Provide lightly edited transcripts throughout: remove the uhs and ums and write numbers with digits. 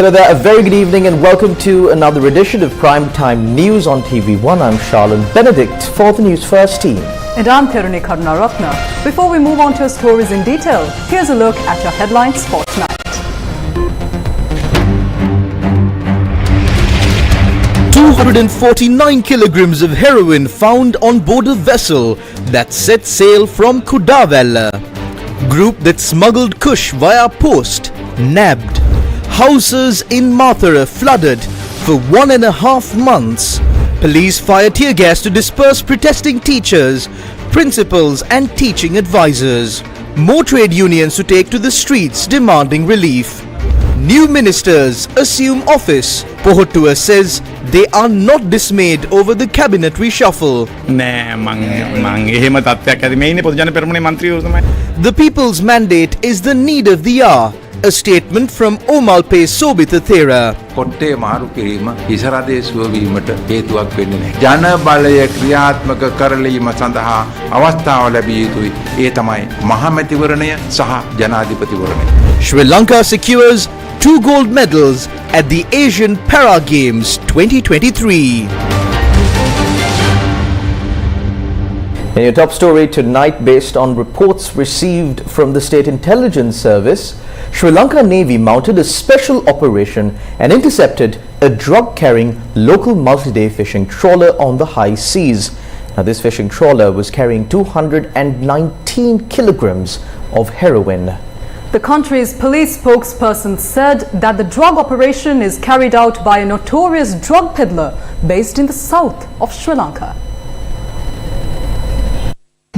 Hello there, a very good evening and welcome to another edition of Primetime News on TV1. I'm Charlene Benedict for the News First team. And I'm Piruni Karunaratna. Before we move on to our stories in detail, here's a look at your headlines for tonight. 249 kilograms of heroin found on board a vessel that set sail from Kudavella. Group that smuggled Kush via post nabbed. Houses in Mathura flooded for 1.5 months. Police fire tear gas to disperse protesting teachers, principals and teaching advisors. More trade unions to take to the streets demanding relief. New ministers assume office. Pohottua says they are not dismayed over the cabinet reshuffle. The people's mandate is the need of the hour. A statement from Omalpe Sobitha Thera. කොට්ටේ මාරු කිරීම හිසරදේ සුවවීමට හේතුවක් වෙන්නේ නැහැ. ජන බලය ක්‍රියාත්මක කරලීම සඳහා අවස්ථාව ලැබිය යුතුයි. ඒ තමයි මහමැතිවරණය සහ ජනාධිපතිවරණය. Sri Lanka secures 2 gold medals at the Asian Para Games 2023. In your top story tonight, based on reports received from the State Intelligence Service, Sri Lanka Navy mounted a special operation and intercepted a drug-carrying local multi-day fishing trawler on the high seas. Now, this fishing trawler was carrying 219 kilograms of heroin. The country's police spokesperson said that the drug operation is carried out by a notorious drug peddler based in the south of Sri Lanka.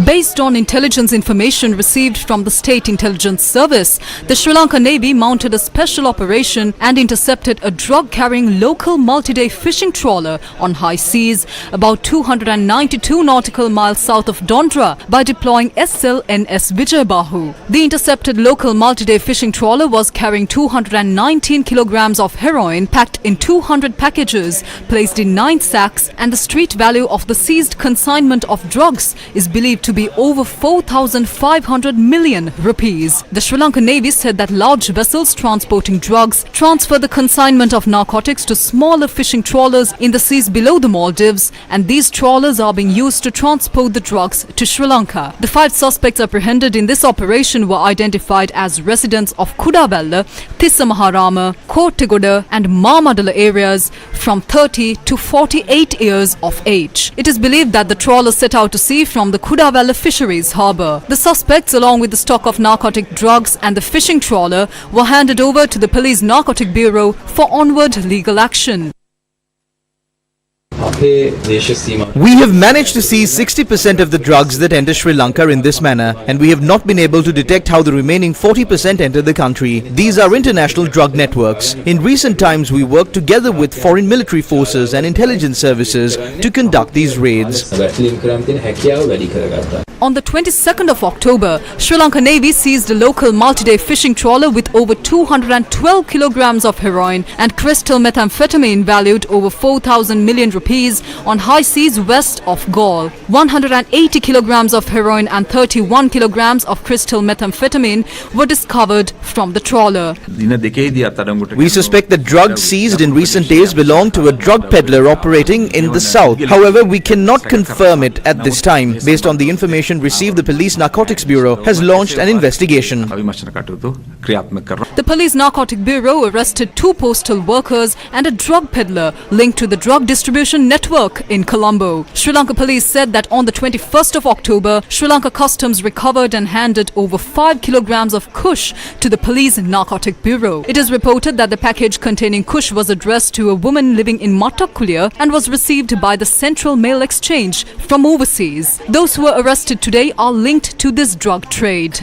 Based on intelligence information received from the State Intelligence Service, the Sri Lanka Navy mounted a special operation and intercepted a drug-carrying local multi-day fishing trawler on high seas about 292 nautical miles south of Dondra by deploying SLNS Vijayabahu. The intercepted local multi-day fishing trawler was carrying 219 kilograms of heroin packed in 200 packages placed in 9 sacks, and the street value of the seized consignment of drugs is believed to be over 4,500 million rupees. The Sri Lankan Navy said that large vessels transporting drugs transfer the consignment of narcotics to smaller fishing trawlers in the seas below the Maldives, and these trawlers are being used to transport the drugs to Sri Lanka. The 5 suspects apprehended in this operation were identified as residents of Kudavella, Thissamaharama, Kottagoda and Mamadala areas from 30 to 48 years of age. It is believed that the trawler set out to sea from the Kudavella Fisheries Harbour. The suspects, along with the stock of narcotic drugs and the fishing trawler, were handed over to the Police Narcotic Bureau for onward legal action. We have managed to seize 60% of the drugs that enter Sri Lanka in this manner, and we have not been able to detect how the remaining 40% enter the country. These are international drug networks. In recent times, we worked together with foreign military forces and intelligence services to conduct these raids. On the 22nd of October, Sri Lanka Navy seized a local multi-day fishing trawler with over 212 kilograms of heroin and crystal methamphetamine valued over 4,000 million rupees on high seas west of Galle. 180 kilograms of heroin and 31 kilograms of crystal methamphetamine were discovered from the trawler. We suspect that drugs seized in recent days belong to a drug peddler operating in the south. However, we cannot confirm it at this time. Based on the information received, the Police Narcotics Bureau has launched an investigation. The Police Narcotic Bureau arrested 2 postal workers and a drug peddler linked to the drug distribution network in Colombo. Sri Lanka police said that on the 21st of October, Sri Lanka Customs recovered and handed over 5 kilograms of Kush to the Police Narcotic Bureau. It is reported that the package containing Kush was addressed to a woman living in Mattakulya and was received by the Central Mail Exchange from overseas. Those who were arrested today are linked to this drug trade.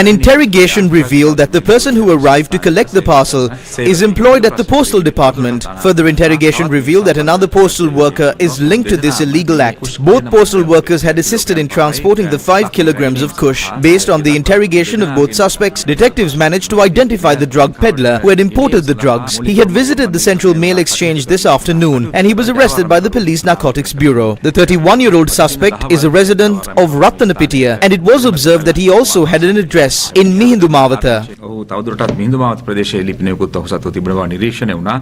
An interrogation revealed that the person who arrived to collect the parcel is employed at the postal department. Further interrogation investigation revealed that another postal worker is linked to this illegal act. Both postal workers had assisted in transporting the 5 kilograms of kush. Based on the interrogation of both suspects, detectives managed to identify the drug peddler who had imported the drugs. He had visited the Central Mail Exchange this afternoon and he was arrested by the Police Narcotics Bureau. The 31-year-old suspect is a resident of Rattanapitiya and it was observed that he also had an address in Mihindu Mawatha.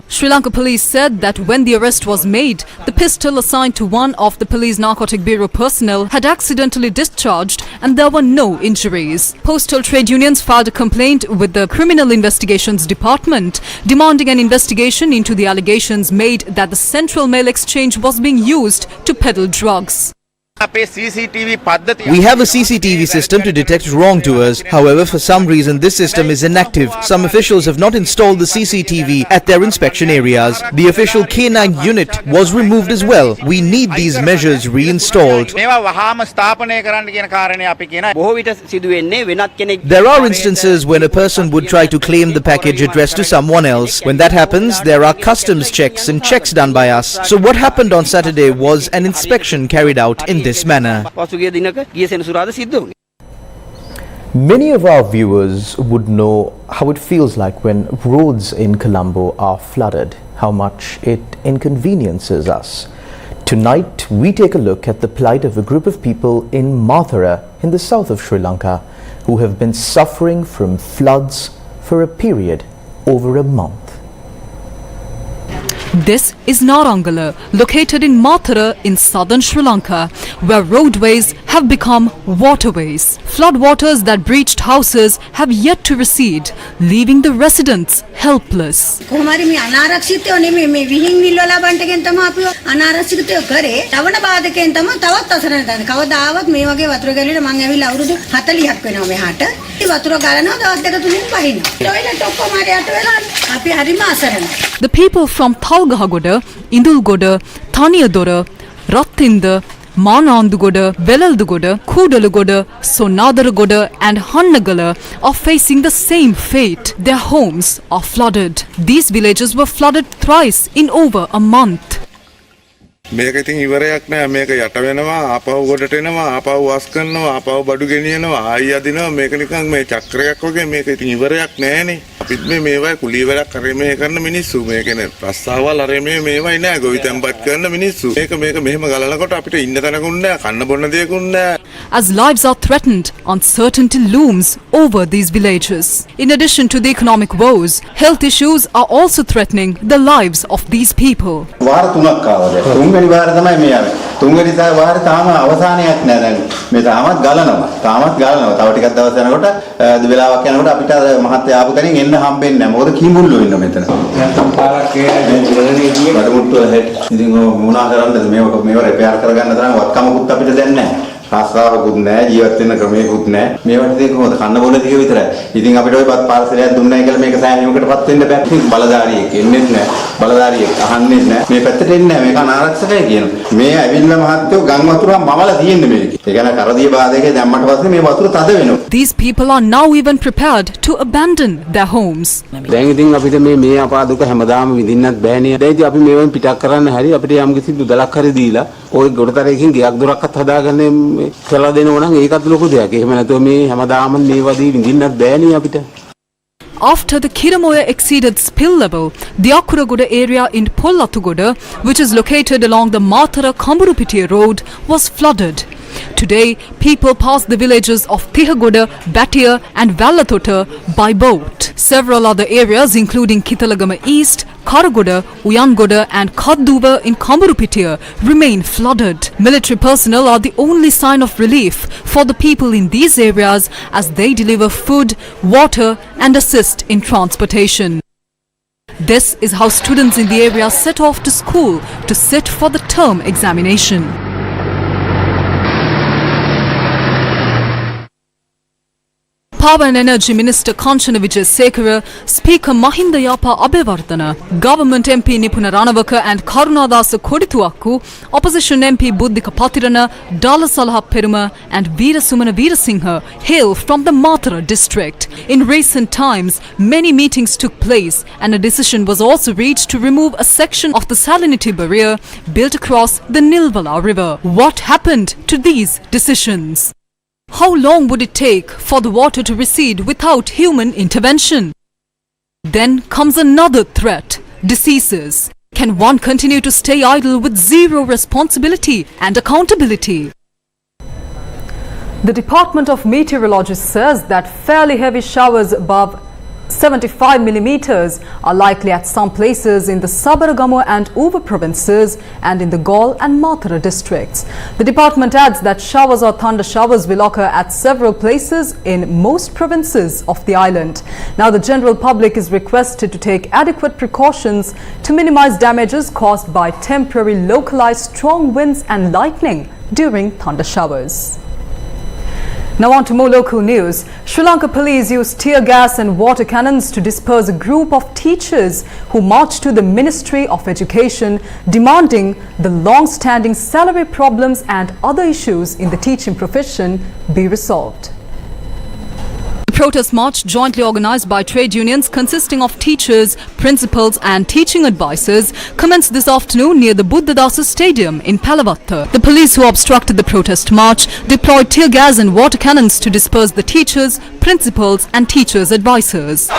Sri Lanka police said that when the arrest was made, the pistol assigned to one of the Police Narcotic Bureau personnel had accidentally discharged and there were no injuries. Postal trade unions filed a complaint with the Criminal Investigations Department demanding an investigation into the allegations made that the Central Mail Exchange was being used to peddle drugs. We have a CCTV system to detect wrongdoers. However, for some reason this system is inactive. Some officials have not installed the CCTV at their inspection areas. The official K9 unit was removed as well. We need these measures reinstalled. There are instances when a person would try to claim the package addressed to someone else. When that happens, there are customs checks and checks done by us. So what happened on Saturday was an inspection carried out in this manner. Many of our viewers would know how it feels like when roads in Colombo are flooded, how much it inconveniences us. Tonight, we take a look at the plight of a group of people in Mathura in the south of Sri Lanka who have been suffering from floods for a period over a month. This is Narangala, located in Mathura in southern Sri Lanka, where roadways have become waterways. Floodwaters that breached houses have yet to recede, leaving the residents helpless. The people from Thalgahagoda, Indulgoda, Thaniyadoda, Rattinda, Manandugoda, Velaldugoda, Kudalagoda, Sonadaragoda and Hannagala are facing the same fate. Their homes are flooded. These villages were flooded thrice in over a month. මේක ඉතින් ඉවරයක් නෑ මේක යට වෙනවා ආපහු ගොඩට එනවා ආපහු වස් කරනවා ආපහු බඩු ගෙනියනවා ආයි අදිනවා මේක නිකන් මේ චක්‍රයක් වගේ මේක ඉතින් ඉවරයක් නෑනේ අපිත් මේවා කුලී වැඩක් කරේ මේ කරන මිනිස්සු මේකනේ රස්සාවල් අර මේවයි නෑ ගොවිතැන්පත් කරන මිනිස්සු මේක මෙහෙම ගලනකොට අපිට ඉන්න තැනකුත් නෑ කන්න බොන්න දෙයක්කුත් නෑ. As lives are threatened, uncertainty looms over these villages. In addition to the economic woes, health issues are also threatening the lives of these people. වාර තුනක් ආවද තුන්වෙනි වාර තමයි මේ ආවේ තුන්වෙනි වාරේ තාම අවසානයක් නෑ දැන් මේ තාමත් ගලනවා තව ටිකක් දවස් යනකොට වෙලාවක් යනකොට අපිට අර මහත්ය ආපු තැනින් එන්න හම්බෙන්නේ නෑ මොකද කීමුල්ලෝ ඉන්න මෙතන පාරක් බඩමුට්ටු හෙට් ඉතින් මොනවා කරන්නද මේව රිපෙයාර් කරගන්න තරම් වත්කමකුත් අපිට දැන් නෑ රස්සාවකුත් නෑ ජීවත් වෙන්න ක්‍රමයකුත් නෑ මේවට ඉතින් කොහොමද කන්න බොන්න ටික විතරයි ඉතින් අපිට ওই පාර්සලයක් දුන්නයි කියලා මේක සෑහීමකටපත් වෙන්න බෑ ඉතින් බලධාරියෙක් එන්නේ නෑ බලධාරියෙක් අහන්නේ නෑ මේ පැත්තට එන්නේ නෑ මේක අනාරක්ෂකයි කියනවා මේ ඇවිල්ලා මහත්තයෝ ගම් වතුර මවලා තියෙන්නේ මේක ඒ කියන්නේ කරදිය බාධකේ දැම්මට පස්සේ මේ වතුර තද වෙනවා. These people are now even prepared to abandon their homes. දැන් ඉතින් අපිට මේ අපාදුක හැමදාම විඳින්නත් බෑනේ. දැන් ඉතින් අපි මේවෙන් පිටක් කරන්න හැරි අපිට යම් කිසි දුදලක් හරි දීලා ওই ගොඩතරයකින් ගයක් දොරක්වත් හදාගන්න කළා දෙනවා නම් ඒකත් ලොකු දෙයක්. එහෙම නැතුව මේ හැමදාම මේ වදී විඳින්නත් බෑනේ අපිට. After the Kiramoya exceeded spill level, the Akuragoda area in Pollatugoda, which is located along the Mathura-Kamburupitiya road, was flooded. Today, people pass the villages of Tihagoda, Battiya and Vallathota by boat. Several other areas including Kithalagama East, Karagoda, Uyangoda and Kadduva in Kamburupitiya remain flooded. Military personnel are the only sign of relief for the people in these areas as they deliver food, water and assist in transportation. This is how students in the area set off to school to sit for the term examination. Power and Energy Minister Kanchana Wijesekara, Speaker Mahinda Yapa Abewardana, Government MP Nipuna Ranawaka and Karunadasa Kodituaku, Opposition MP Buddhika Patirana, Dalasalaha Peruma and Veerasumana Veerasinghe hail from the Mathura district. In recent times, many meetings took place and a decision was also reached to remove a section of the salinity barrier built across the Nilvala River. What happened to these decisions? How long would it take for the water to recede without human intervention? Then comes another threat: diseases. Can one continue to stay idle with zero responsibility and accountability? The Department of Meteorology says that fairly heavy showers above 75 millimeters are likely at some places in the Sabaragamu and Uva provinces and in the Gaul and Mathura districts. The department adds that showers or thunder showers will occur at several places in most provinces of the island. Now the general public is requested to take adequate precautions to minimize damages caused by temporary localized strong winds and lightning during thunder showers. Now on to more local news. Sri Lanka police used tear gas and water cannons to disperse a group of teachers who marched to the Ministry of Education demanding the long-standing salary problems and other issues in the teaching profession be resolved. The protest march, jointly organized by trade unions consisting of teachers, principals and teaching advisors, commenced this afternoon near the Buddhadasa Stadium in Palavatta. The police who obstructed the protest march deployed tear gas and water cannons to disperse the teachers, principals and teachers' advisors.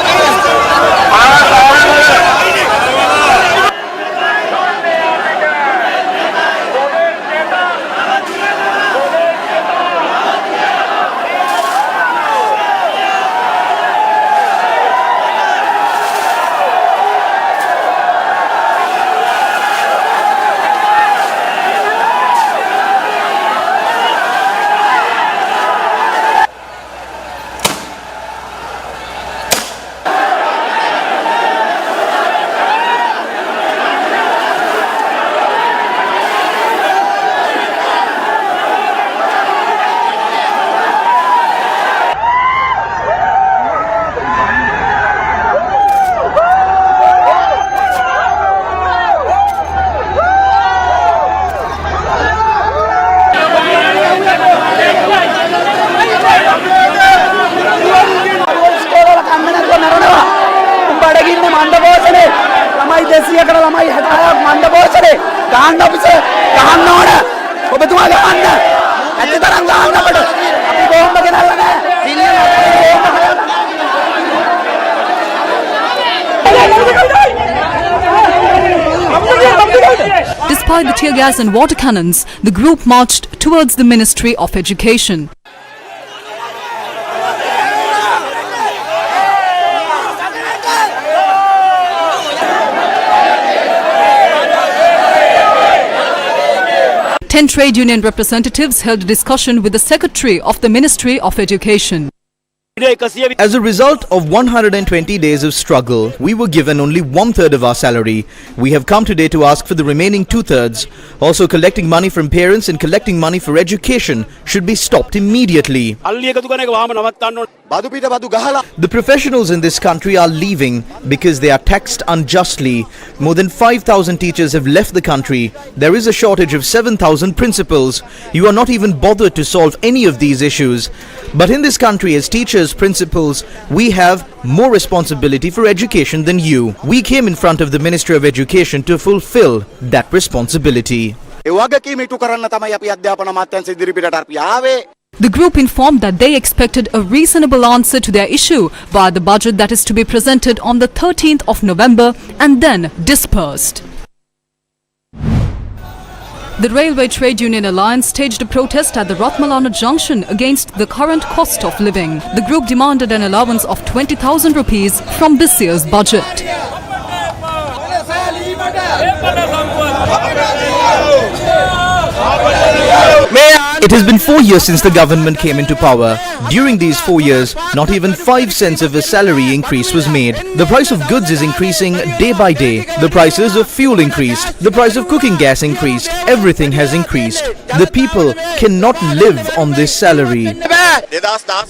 Despite the tear gas and water cannons, the group marched towards the Ministry of Education. Ten trade union representatives held a discussion with the Secretary of the Ministry of Education. As a result of 120 days of struggle, we were given only 1/3 of our salary. We have come today to ask for the remaining 2/3. Also, collecting money from parents and collecting money for education should be stopped immediately. The professionals in this country are leaving because they are taxed unjustly. More than 5,000 teachers have left the country. There is a shortage of 7,000 principals. You are not even bothered to solve any of these issues. But in this country, as teachers, principals, we have more responsibility for education than you. We came in front of the Ministry of Education to fulfill that responsibility. The group informed that they expected a reasonable answer to their issue via the budget that is to be presented on the 13th of November and then dispersed. The Railway Trade Union Alliance staged a protest at the Ratmalana Junction against the current cost of living. The group demanded an allowance of 20,000 rupees from this year's budget. It has been 4 years since the government came into power. During these 4 years, not even 5 cents of a salary increase was made. The price of goods is increasing day by day. The prices of fuel increased. The price of cooking gas increased. Everything has increased. The people cannot live on this salary.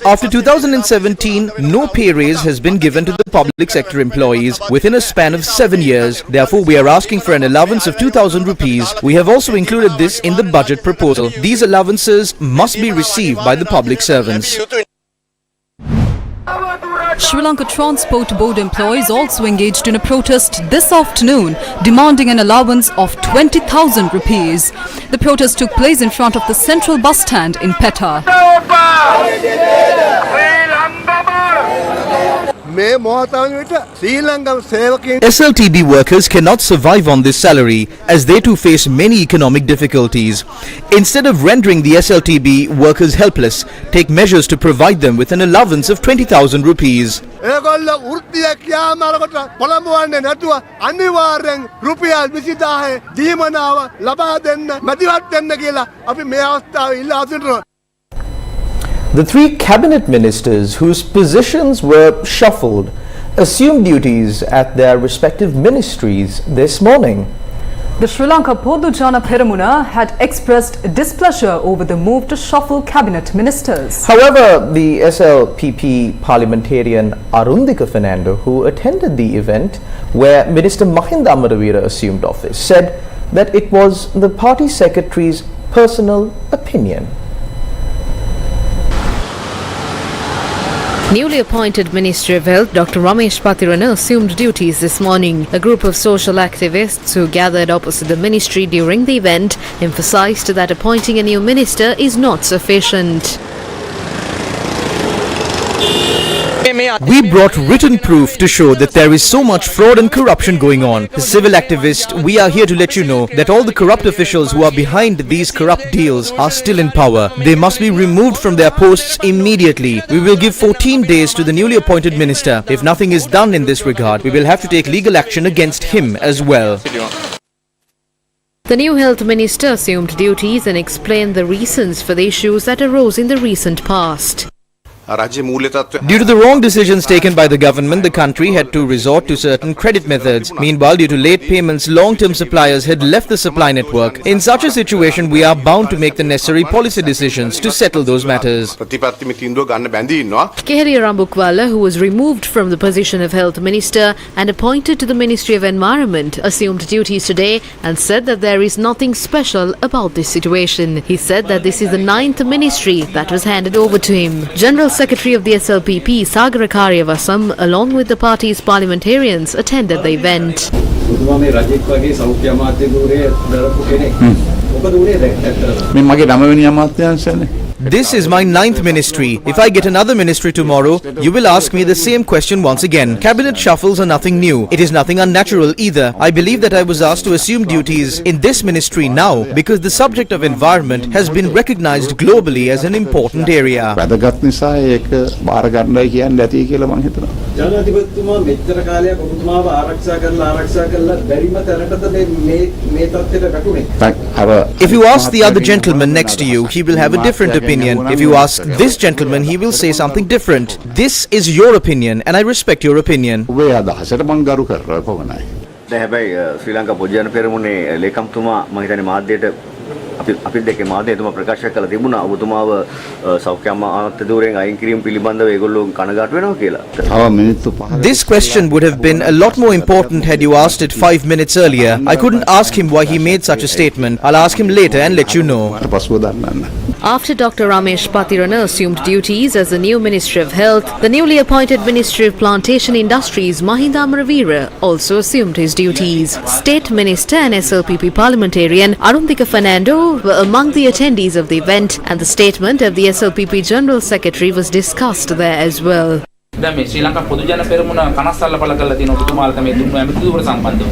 After 2017, no pay raise has been given to the public sector employees within a span of 7 years. Therefore, we are asking for an allowance of 2,000 rupees. We have also included this in the budget proposal. These allowances must be received by the public servants. Sri Lanka Transport Board employees also engaged in a protest this afternoon, demanding an allowance of 20,000 rupees. The protest took place in front of the central bus stand in Petta. SLTB workers cannot survive on this salary as they too face many economic difficulties. Instead of rendering the SLTB workers helpless, take measures to provide them with an allowance of 20,000 rupees. The three cabinet ministers whose positions were shuffled assumed duties at their respective ministries this morning. The Sri Lanka Podujana Peramuna had expressed displeasure over the move to shuffle cabinet ministers. However, the SLPP parliamentarian Arundhika Fernando, who attended the event where Minister Mahinda Amaravira assumed office, said that it was the party secretary's personal opinion. Newly appointed Minister of Health Dr. Ramesh Patirana assumed duties this morning. A group of social activists who gathered opposite the ministry during the event emphasized that appointing a new minister is not sufficient. We brought written proof to show that there is so much fraud and corruption going on. As civil activists, we are here to let you know that all the corrupt officials who are behind these corrupt deals are still in power. They must be removed from their posts immediately. We will give 14 days to the newly appointed minister. If nothing is done in this regard, we will have to take legal action against him as well. The new health minister assumed duties and explained the reasons for the issues that arose in the recent past. Due to the wrong decisions taken by the government, the country had to resort to certain credit methods. Meanwhile, due to late payments, long-term suppliers had left the supply network. In such a situation, we are bound to make the necessary policy decisions to settle those matters. Kehriya Rambukwala, who was removed from the position of health minister and appointed to the Ministry of Environment, assumed duties today and said that there is nothing special about this situation. He said that this is the 9th ministry that was handed over to him. General Secretary of the SLPP, Sagara Karyavasam, along with the party's parliamentarians, attended the event. This is my 9th ministry. If I get another ministry tomorrow, you will ask me the same question once again. Cabinet shuffles are nothing new. It is nothing unnatural either. I believe that I was asked to assume duties in this ministry now because the subject of environment has been recognized globally as an important area. If you ask the other gentleman next to you, he will have a different opinion. If you ask this gentleman, he will say something different. This is your opinion and I respect your opinion. ශ්‍රී ලංකා පොදුජන පෙරමුණේ ලේකම්තුමා මම හිතන්නේ මාධ්‍යයට අපි දෙකේ මාධ්‍යතුමා ප්‍රකාශ කළා තිබුණා ඔබතුමාව සෞඛ්‍ය අමාත්‍යවරයෙන් අයින් කිරීම පිළිබඳව ඒගොල්ලෝ කනගාටු වෙනවා කියලා. This question would have been a lot more important had you asked it 5 minutes earlier. I couldn't ask him why he made such a statement. I'll ask him later and let you know. After Dr. Ramesh Patirana assumed duties as the new Minister of Health, the newly appointed Ministry of Plantation Industries, Mahinda Amaravira, also assumed his duties. State Minister and SLPP parliamentarian Arundhika Fernando were among the attendees of the event, and the statement of the SLPP General Secretary was discussed there as well. දැන් මේ ශ්‍රී ලංකා පොදුජන පෙරමුණ කනස්සල්ල පළ කරලා තියෙන ඔබතුමාලට මේ දුන්නු ඇමතිවරු සම්බන්ධව.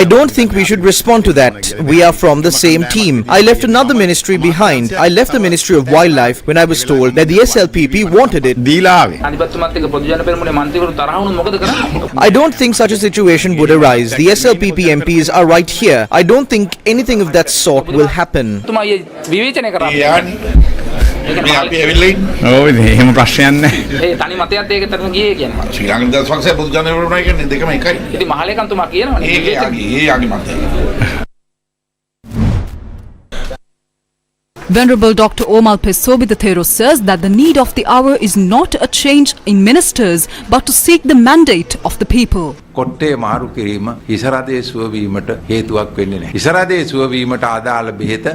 I don't think we should respond to that. We are from the same team. I left another ministry behind. I left the Ministry of Wildlife when I was told that the SLPP wanted it. අනිපත්තුමත් එක්ක පොදුජන පෙරමුණේ මන්ත්‍රීවරු තරහ වුණොත් මොකද කරන්නේ? I don't think such a situation would arise. The SLPP MPs are right here. I don't think anything of that sort will happen. ඔබතුමා විවේචනය කරා. මේ අපි ඇවිල්ලා ඉන්නේ. ඔව් එහෙම ප්‍රශ්නයක් නැහැ. ඒ තනි මතයත් ඒකටම ගියේ කියන්නේ. ශ්‍රී ලංකා නිදහස් පක්ෂය පොදුජන පෙරමුණයි කියන්නේ දෙකම එකයි. ඉතින් මහලේකම්තුමා කියනවනේ ඒ යගේ මතය. Venerable Dr. Omal Pesobithathero says that the need of the hour is not a change in ministers but to seek the mandate of the people. කොට්ටේ මාරු කිරීම ඉසරදේ සුව වීමට හේතුවක් වෙන්නේ නැහැ. ඉසරදේ සුව වීමට අදාළ බෙහෙත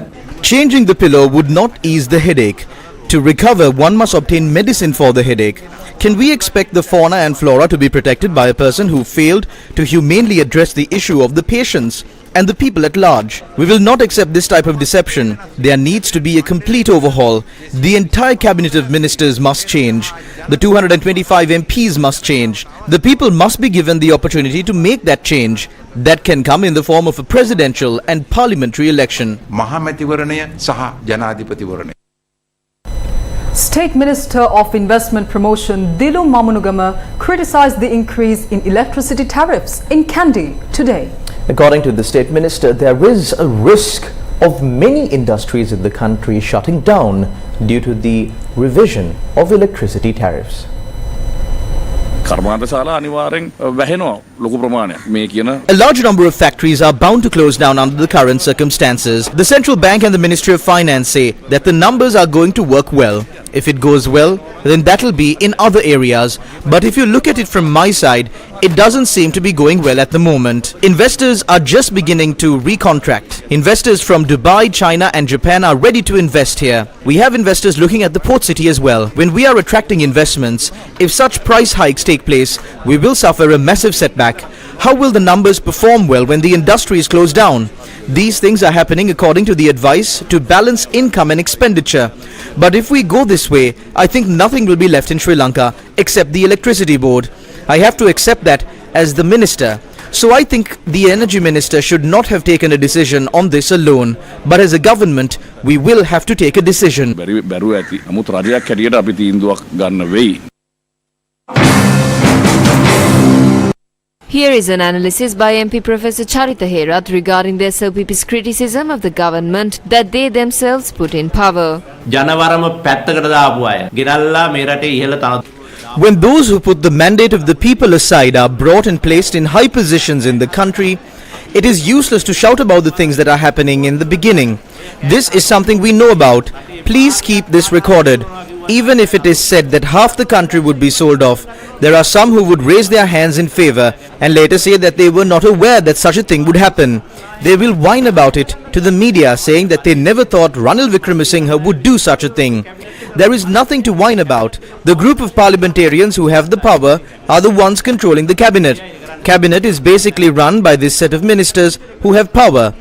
Changing the pillow would not ease the headache. To recover, one must obtain medicine for the headache. Can we expect the fauna and flora to be protected by a person who failed to humanely address the issue of the patients and the people at large? We will not accept this type of deception. There needs to be a complete overhaul. The entire cabinet of ministers must change. The 225 MPs must change. The people must be given the opportunity to make that change. That can come in the form of a presidential and parliamentary election. මහමැතිවරණය සහ ජනාධිපතිවරණය. State Minister of Investment Promotion Dilu Mamunugama criticized the increase in electricity tariffs in Kandy today. According to the State Minister, there is a risk of many industries in the country shutting down due to the revision of electricity tariffs. A large number of factories are bound to close down under the current circumstances. The Central Bank and the Ministry of Finance say that the numbers are going to work well. If it goes well, then that will be in other areas. But if you look at it from my side, it doesn't seem to be going well at the moment. Investors are just beginning to recontract. Investors from Dubai, China and Japan are ready to invest here. We have investors looking at the port city as well. When we are attracting investments, if such price hikes take place, we will suffer a massive setback. How will the numbers perform well when the industry is closed down? These things are happening according to the advice to balance income and expenditure. But if we go this way, I think nothing will be left in Sri Lanka except the electricity board. I have to accept that as the minister. So I think the energy minister should not have taken a decision on this alone. But as a government, we will have to take a decision. Here is an analysis by MP Professor Charita Herath regarding the SLPP's criticism of the government that they themselves put in power. When those who put the mandate of the people aside are brought and placed in high positions in the country, it is useless to shout about the things that are happening in the beginning. This is something we know about. Please keep this recorded. Even if it is said that half the country would be sold off, there are some who would raise their hands in favor and later say that they were not aware that such a thing would happen. They will whine about it to the media, saying that they never thought Ranil Wickremesinghe would do such a thing. There is nothing to whine about. The group of parliamentarians who have the power are the ones controlling the cabinet. Cabinet is basically run by this set of ministers who have power.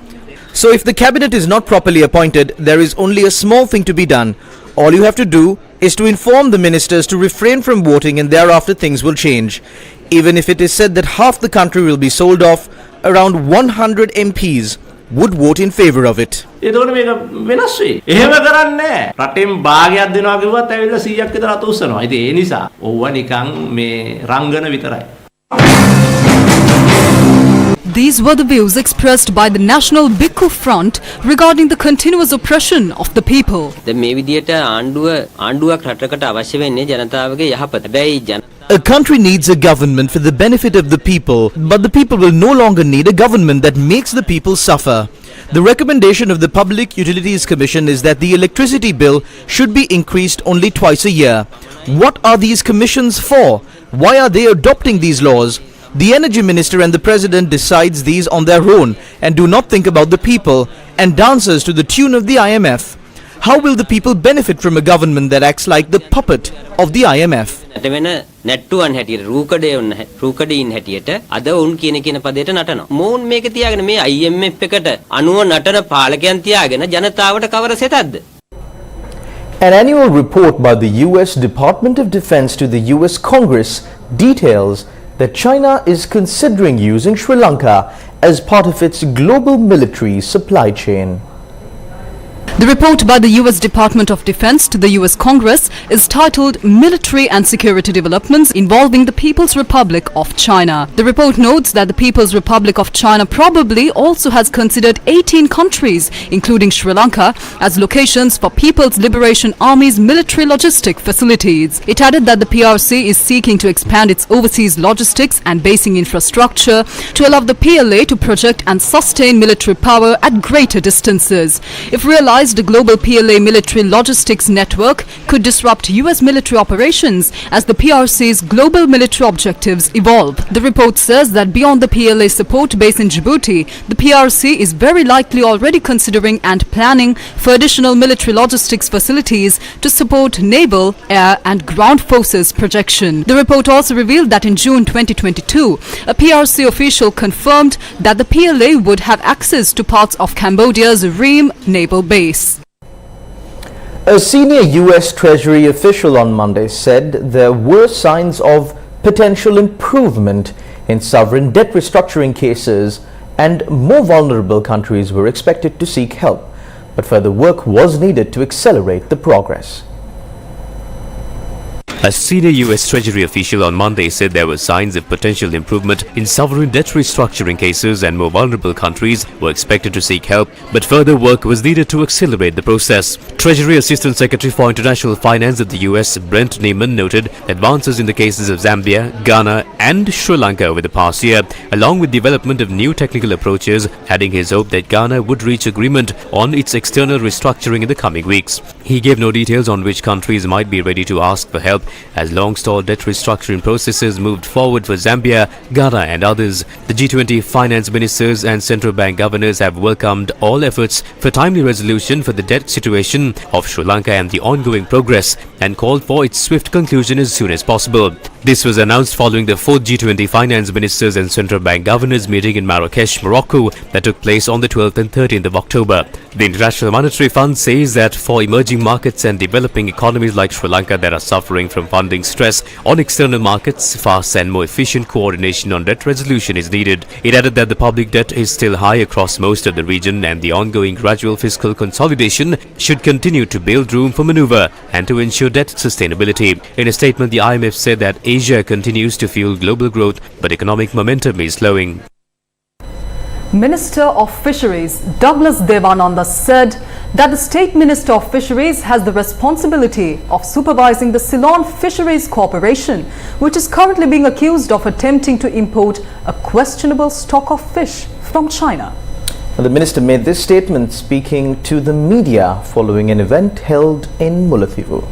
So if the cabinet is not properly appointed, there is only a small thing to be done. All you have to do is to inform the ministers to refrain from voting, and thereafter things will change. Even if it is said that half the country will be sold off, around 100 MPs would vote in favor of it. These were the views expressed by the National Bhikkhu Front regarding the continuous oppression of the people. A country needs a government for the benefit of the people, but the people will no longer need a government that makes the people suffer. The recommendation of the Public Utilities Commission is that the electricity bill should be increased only twice a year. What are these commissions for? Why are they adopting these laws? The Energy Minister and the President decides these on their own and do not think about the people and dances to the tune of the IMF. How will the people benefit from a government that acts like the puppet of the IMF? An annual report by the US Department of Defense to the US Congress details that China is considering using Sri Lanka as part of its global military supply chain. The report by the US Department of Defense to the US Congress is titled Military and Security Developments Involving the People's Republic of China. The report notes that the People's Republic of China probably also has considered 18 countries, including Sri Lanka, as locations for People's Liberation Army's military logistic facilities. It added that the PRC is seeking to expand its overseas logistics and basing infrastructure to allow the PLA to project and sustain military power at greater distances. If realized, advised the global PLA military logistics network could disrupt US military operations as the PRC's global military objectives evolve. The report says that beyond the PLA support base in Djibouti, the PRC is very likely already considering and planning for additional military logistics facilities to support naval, air and ground forces projection. The report also revealed that in June 2022, a PRC official confirmed that the PLA would have access to parts of Cambodia's Ream naval base. A senior US Treasury official on Monday said there were signs of potential improvement in sovereign debt restructuring cases and more vulnerable countries were expected to seek help, but further work was needed to accelerate the progress. A senior US Treasury official on Monday said there were signs of potential improvement in sovereign debt restructuring cases and more vulnerable countries were expected to seek help, but further work was needed to accelerate the process. Treasury Assistant Secretary for International Finance at the US, Brent Neiman, noted advances in the cases of Zambia, Ghana and Sri Lanka over the past year, along with development of new technical approaches, adding his hope that Ghana would reach agreement on its external restructuring in the coming weeks. He gave no details on which countries might be ready to ask for help as long-stalled debt restructuring processes moved forward for Zambia, Ghana and others. The G20 finance ministers and central bank governors have welcomed all efforts for timely resolution for the debt situation of Sri Lanka and the ongoing progress and called for its swift conclusion as soon as possible. This was announced following the 4th G20 finance ministers and central bank governors meeting in Marrakesh, Morocco that took place on the 12th and 13th of October. The International Monetary Fund says that for emerging markets and developing economies like Sri Lanka that are suffering from funding stress on external markets, fast and more efficient coordination on debt resolution is needed. It added that the public debt is still high across most of the region and the ongoing gradual fiscal consolidation should continue to build room for maneuver and to ensure debt sustainability. In a statement, the IMF said that Asia continues to fuel global growth, but economic momentum is slowing. Minister of Fisheries Douglas Devananda said that the State Minister of Fisheries has the responsibility of supervising the Ceylon Fisheries Corporation, which is currently being accused of attempting to import a questionable stock of fish from China. The minister made this statement speaking to the media following an event held in Mullaitivu.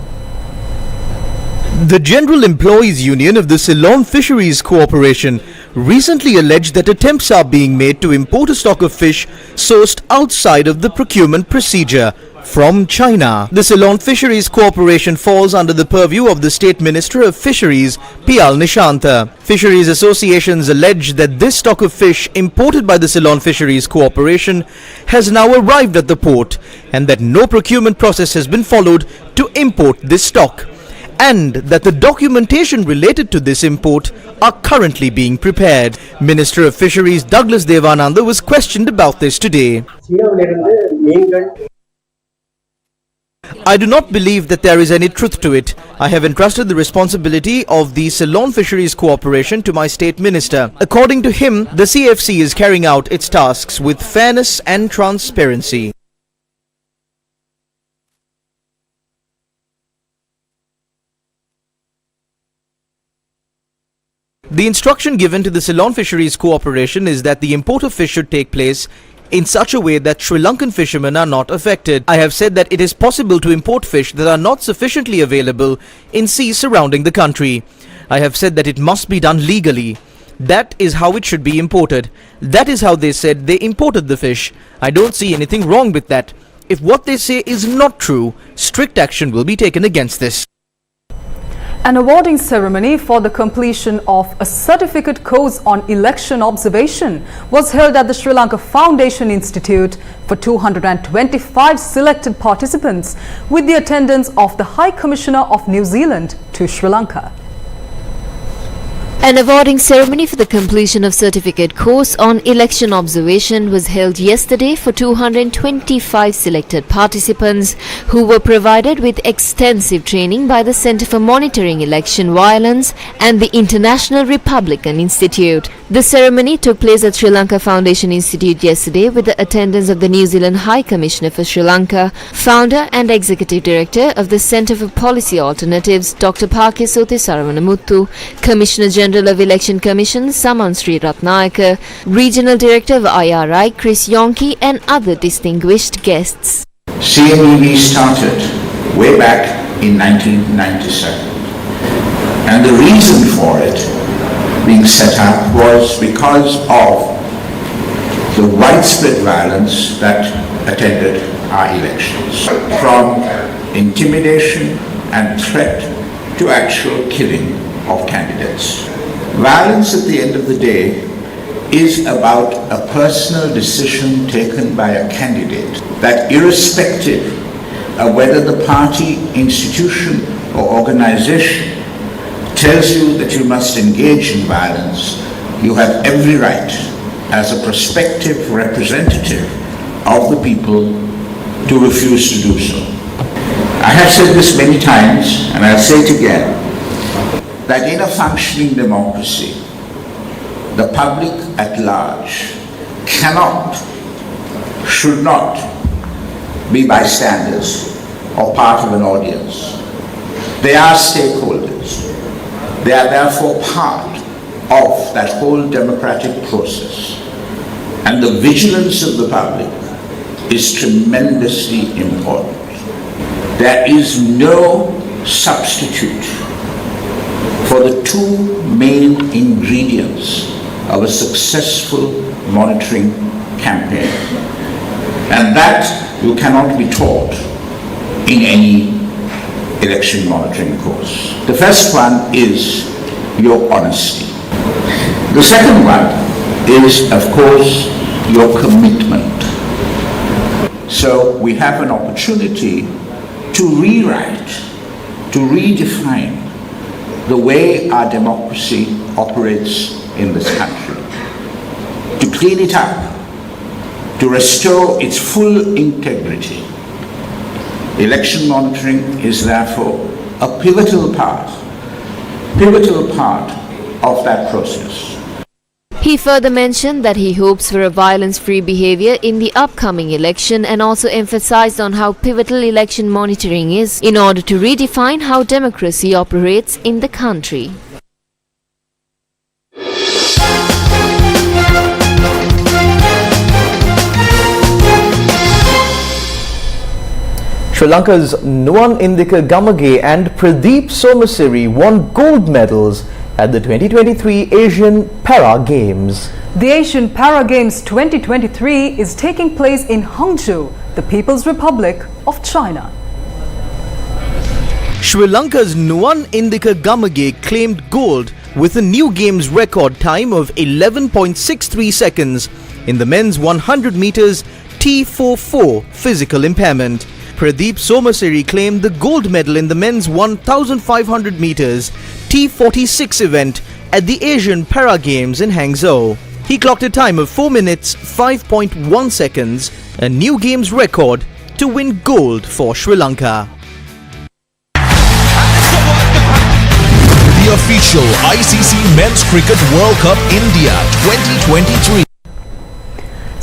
The General Employees Union of the Ceylon Fisheries Corporation recently alleged that attempts are being made to import a stock of fish sourced outside of the procurement procedure from China. The Ceylon Fisheries Corporation falls under the purview of the State Minister of Fisheries, Pial Nishanta. Fisheries associations allege that this stock of fish imported by the Ceylon Fisheries Corporation has now arrived at the port and that no procurement process has been followed to import this stock, and that the documentation related to this import are currently being prepared. Minister of Fisheries Douglas Devananda was questioned about this today. I do not believe that there is any truth to it. I have entrusted the responsibility of the Ceylon Fisheries Corporation to my state minister. According to him, the CFC is carrying out its tasks with fairness and transparency. The instruction given to the Ceylon Fisheries Corporation is that the import of fish should take place in such a way that Sri Lankan fishermen are not affected. I have said that it is possible to import fish that are not sufficiently available in seas surrounding the country. I have said that it must be done legally. That is how it should be imported. That is how they said they imported the fish. I don't see anything wrong with that. If what they say is not true, strict action will be taken against this. An awarding ceremony for the completion of a certificate course on election observation was held at the Sri Lanka Foundation Institute for 225 selected participants with the attendance of the High Commissioner of New Zealand to Sri Lanka. An awarding ceremony for the completion of certificate course on election observation was held yesterday for 225 selected participants who were provided with extensive training by the Centre for Monitoring Election Violence and the International Republican Institute. The ceremony took place at Sri Lanka Foundation Institute yesterday with the attendance of the New Zealand High Commissioner for Sri Lanka, founder and executive director of the Centre for Policy Alternatives, Dr. Pakisothi Saravanamuthu, Commissioner General of Election Commission Saman Sri Ratnayaka, Regional Director of IRI Chris Yonke and other distinguished guests. CMEV started way back in 1997. And the reason for it being set up was because of the widespread violence that attended our elections. From intimidation and threat to actual killing of candidates. Violence at the end of the day is about a personal decision taken by a candidate that irrespective of whether the party, institution or organization tells you that you must engage in violence, you have every right as a prospective representative of the people to refuse to do so. I have said this many times and I'll say it again, that in a functioning democracy, the public at large cannot, should not be bystanders or part of an audience. They are stakeholders. They are therefore part of that whole democratic process. And the vigilance of the public is tremendously important. There is no substitute for the two main ingredients of a successful monitoring campaign. And that you cannot be taught in any election monitoring course. The first one is your honesty. The second one is, of course, your commitment. So we have an opportunity to rewrite, to redefine the way our democracy operates in this country, to clean it up, to restore its full integrity. Election monitoring is therefore a pivotal part of that process. He further mentioned that he hopes for a violence-free behavior in the upcoming election and also emphasized on how pivotal election monitoring is in order to redefine how democracy operates in the country. Sri Lanka's Nuwan Indika Gamage and Pradeep Somasiri won gold medals at the 2023 Asian Para Games. The Asian Para Games 2023 is taking place in Hangzhou, the People's Republic of China. Sri Lanka's Nuwan Indika Gamage claimed gold with a new games record time of 11.63 seconds in the men's 100 meters T44 physical impairment. Pradeep Somasiri claimed the gold medal in the men's 1,500 meters T46 event at the Asian Para Games in Hangzhou. He clocked a time of 4 minutes 5.1 seconds, a new games record to win gold for Sri Lanka. The official ICC Men's Cricket World Cup India 2023.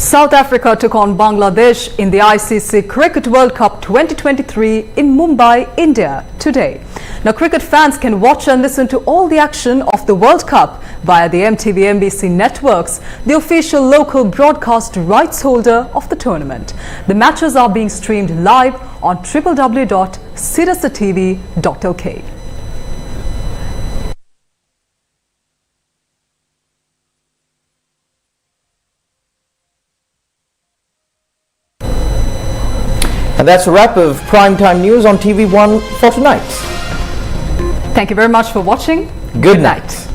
South Africa took on Bangladesh in the ICC Cricket World Cup 2023 in Mumbai, India today. Now, cricket fans can watch and listen to all the action of the World Cup via the MTV MBC networks, the official local broadcast rights holder of the tournament. The matches are being streamed live on www.sirasatv.lk. And that's a wrap of Primetime News on TV1 for tonight. Thank you very much for watching. Good night.